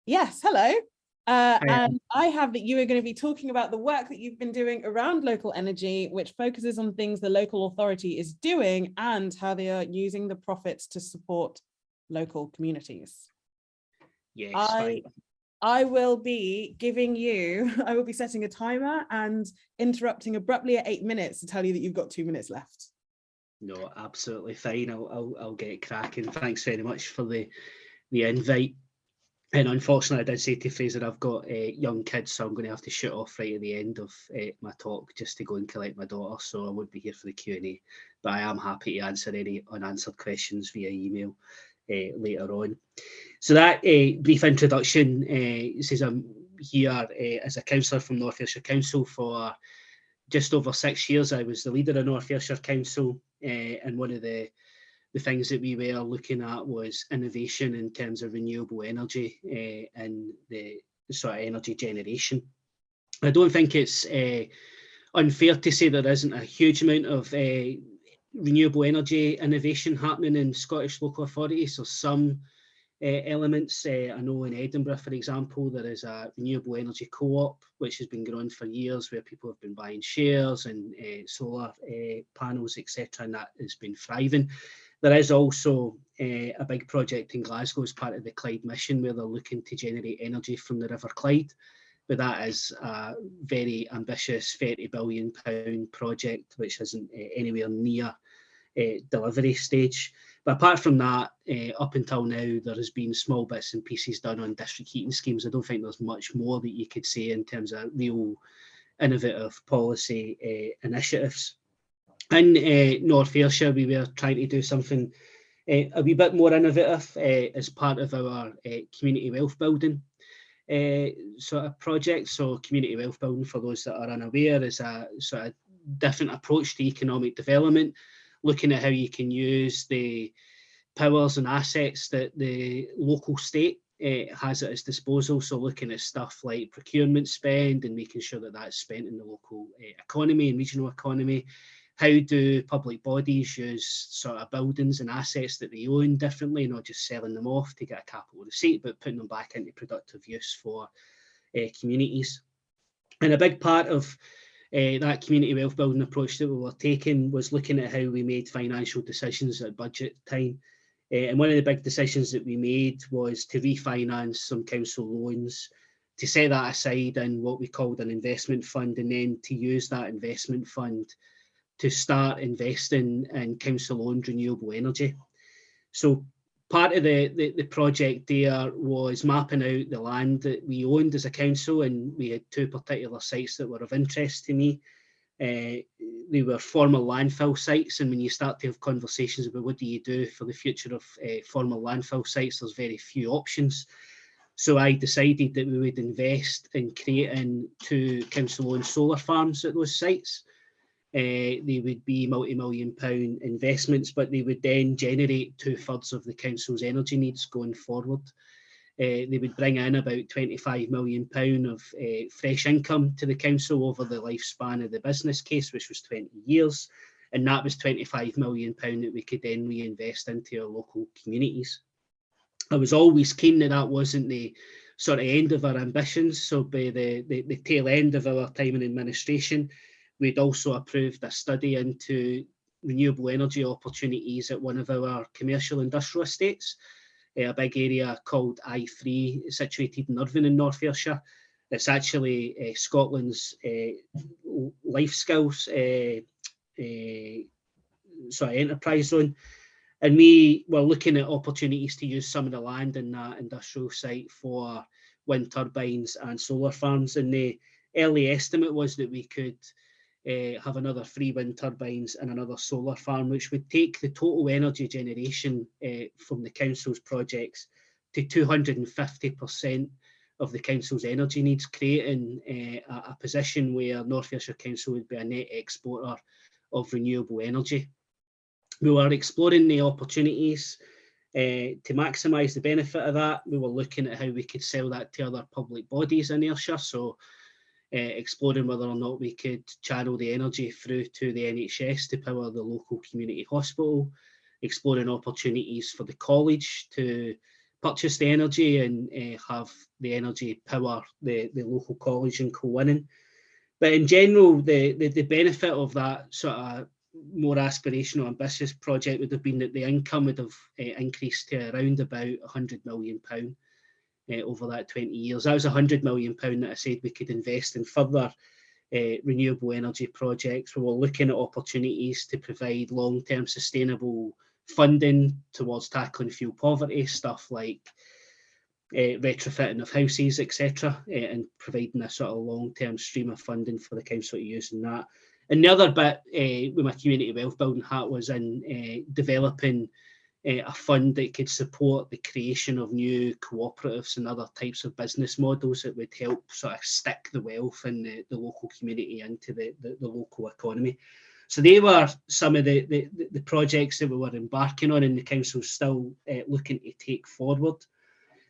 Yes, hello. Hi. And I have that you are going to be talking about the work that you've been doing around local energy, which focuses on things the local authority is doing and how they are using the profits to support local communities. Yes, fine. I will be I will be setting a timer and interrupting abruptly at 8 minutes to tell you that you've got 2 minutes left. No, absolutely fine. I'll get cracking. Thanks very much for the invite. And unfortunately, I did say to Fraser, I've got young kids, so I'm going to have to shoot off right at the end of my talk just to go and collect my daughter. So I won't be here for the Q&A, but I am happy to answer any unanswered questions via email later on. So that brief introduction says I'm here as a councillor from North Ayrshire Council for just over 6 years. I was the leader of North Ayrshire Council, and one of the things that we were looking at was innovation in terms of renewable energy and the sort of energy generation. I don't think it's unfair to say there isn't a huge amount of renewable energy innovation happening in Scottish local authorities. So some elements. I know in Edinburgh, for example, there is a renewable energy co-op which has been going on for years, where people have been buying shares and solar panels, etc., and that has been thriving. There is also a big project in Glasgow as part of the Clyde mission, where they're looking to generate energy from the River Clyde. But that is a very ambitious £30 billion project, which isn't anywhere near delivery stage. But apart from that, up until now, there has been small bits and pieces done on district heating schemes. I don't think there's much more that you could say in terms of real innovative policy initiatives. In North Ayrshire, we were trying to do something a wee bit more innovative as part of our community wealth building sort of project. So community wealth building, for those that are unaware, is a sort of different approach to economic development, looking at how you can use the powers and assets that the local state has at its disposal. So looking at stuff like procurement spend and making sure that that's spent in the local economy and regional economy. How do public bodies use sort of buildings and assets that they own differently, not just selling them off to get a capital receipt, but putting them back into productive use for communities. And a big part of that community wealth building approach that we were taking was looking at how we made financial decisions at budget time. And one of the big decisions that we made was to refinance some council loans, to set that aside in what we called an investment fund, and then to use that investment fund to start investing in council-owned renewable energy. So part of the project there was mapping out the land that we owned as a council, and we had two particular sites that were of interest to me. They were former landfill sites, and when you start to have conversations about what do you do for the future of former landfill sites, there's very few options. So I decided that we would invest in creating 2 council-owned solar farms at those sites. They would be multi-million-pound investments, but they would then generate 2/3 of the council's energy needs going forward. They would bring in about £25 million of fresh income to the council over the lifespan of the business case, which was 20 years. And that was £25 million that we could then reinvest into our local communities. I was always keen that that wasn't the sort of end of our ambitions. So by the tail end of our time in administration, we'd also approved a study into renewable energy opportunities at one of our commercial industrial estates, a big area called I3, situated in Irvine in North Ayrshire. It's actually Scotland's life skills enterprise zone. And we were looking at opportunities to use some of the land in that industrial site for wind turbines and solar farms. And the early estimate was that we could have another 3 wind turbines and another solar farm, which would take the total energy generation from the council's projects to 250% of the council's energy needs, creating a position where North Ayrshire Council would be a net exporter of renewable energy. We were exploring the opportunities to maximise the benefit of that. We were looking at how we could sell that to other public bodies in Ayrshire. So exploring whether or not we could channel the energy through to the NHS to power the local community hospital, exploring opportunities for the college to purchase the energy and have the energy power the local college in Cullinane. But in general, the benefit of that sort of more aspirational, ambitious project would have been that the income would have increased to around about £100 million over that 20 years. That was £100 million that I said we could invest in further renewable energy projects. We were looking at opportunities to provide long-term sustainable funding towards tackling fuel poverty, stuff like retrofitting of houses, etc., and providing a sort of long-term stream of funding for the council to use in that. And the other bit with my community wealth building hat was in developing a fund that could support the creation of new cooperatives and other types of business models that would help sort of stick the wealth in the local community into the local economy. So they were some of the projects that we were embarking on, and the council's still looking to take forward.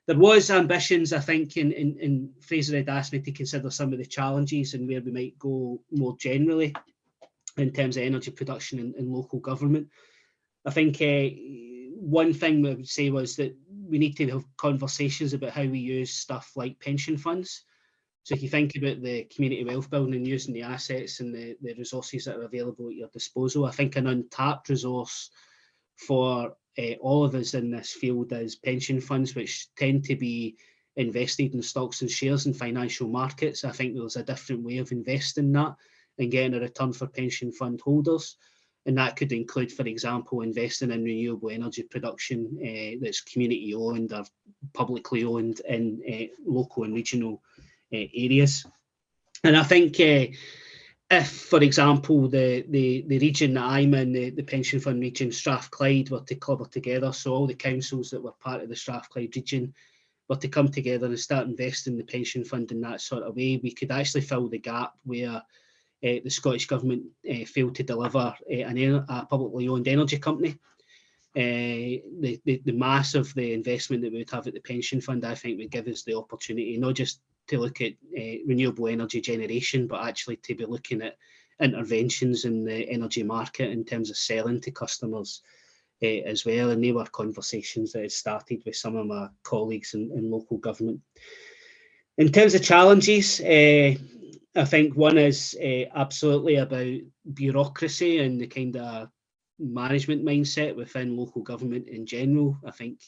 There was ambitions, I think, and Fraser had asked me to consider some of the challenges and where we might go more generally in terms of energy production and local government. I think one thing I would say was that we need to have conversations about how we use stuff like pension funds. So if you think about the community wealth building and using the assets and the resources that are available at your disposal, I think an untapped resource for all of us in this field is pension funds, which tend to be invested in stocks and shares in financial markets. I think there's a different way of investing that and getting a return for pension fund holders. And that could include, for example, investing in renewable energy production that's community owned or publicly owned in local and regional areas. And I think if, for example, the region that I'm in, the pension fund region, Strathclyde, were to clubber together, so all the councils that were part of the Strathclyde region were to come together and start investing in the pension fund in that sort of way, we could actually fill the gap where the Scottish Government failed to deliver a publicly owned energy company. The mass of the investment that we would have at the pension fund, I think, would give us the opportunity not just to look at renewable energy generation, but actually to be looking at interventions in the energy market in terms of selling to customers as well. And they were conversations that had started with some of my colleagues in local government. In terms of challenges, I think one is absolutely about bureaucracy and the kind of management mindset within local government in general. I think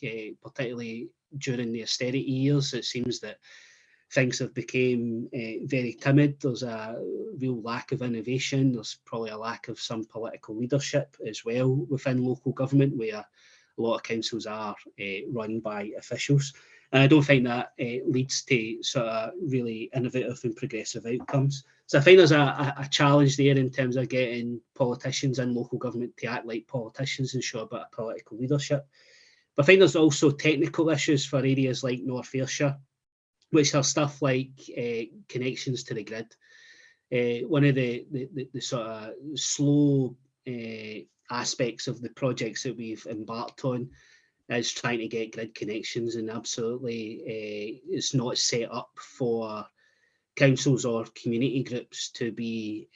particularly during the austerity years, it seems that things have become very timid. There's a real lack of innovation. There's probably a lack of some political leadership as well within local government, where a lot of councils are run by officials. And I don't think that leads to sort of really innovative and progressive outcomes. So I think there's a challenge there in terms of getting politicians in local government to act like politicians and show a bit of political leadership. But I think there's also technical issues for areas like North Ayrshire, which are stuff like connections to the grid. One of the sort of slow aspects of the projects that we've embarked on is trying to get grid connections, and absolutely it's not set up for councils or community groups to be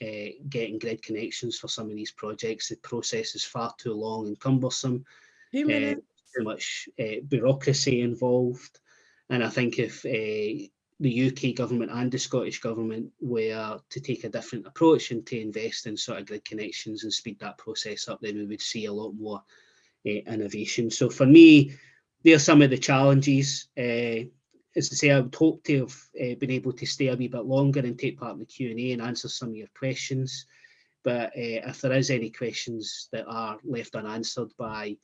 getting grid connections for some of these projects. The process is far too long and cumbersome. Too much bureaucracy involved. And I think if the UK government and the Scottish government were to take a different approach and to invest in sort of grid connections and speed that process up, then we would see a lot more innovation. So for me, there are some of the challenges. As I say, I would hope to have been able to stay a wee bit longer and take part in the Q&A and answer some of your questions. But if there is any questions that are left unanswered by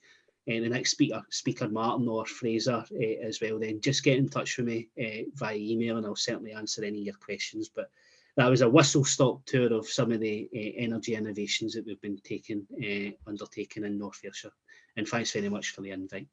the next speaker Martin or Fraser as well, then just get in touch with me via email and I'll certainly answer any of your questions. But that was a whistle-stop tour of some of the energy innovations that we've been undertaking in North Ayrshire. And thanks very much for the invite.